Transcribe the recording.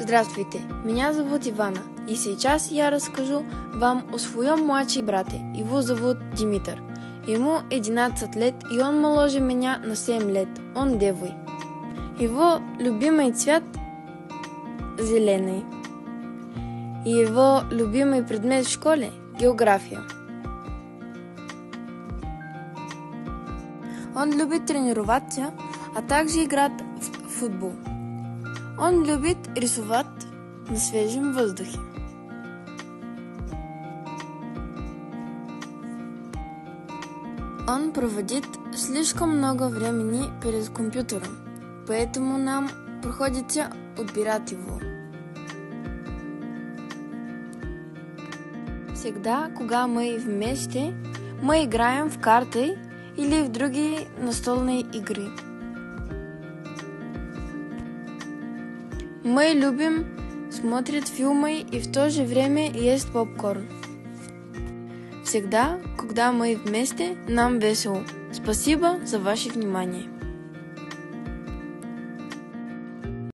Здравствуйте, меня зовут Ивана, и сейчас я расскажу вам о своем младшем брате. Его зовут Димитър. Ему 11 лет, и он моложе меня на 7 лет. Он девой. Его любимый цвет – зеленый. И его любимый предмет в школе – география. Он любит тренироваться, а также играть в футбол. Он любит рисовать на свежем воздухе. Он проводит слишком много времени перед компьютером, поэтому нам приходится убирать его. Всегда, когда мы вместе, мы играем в карты или в другие настольные игры. Мы любим смотреть фильмы и в то же время есть попкорн. Всегда, когда мы вместе, нам весело. Спасибо за ваше внимание.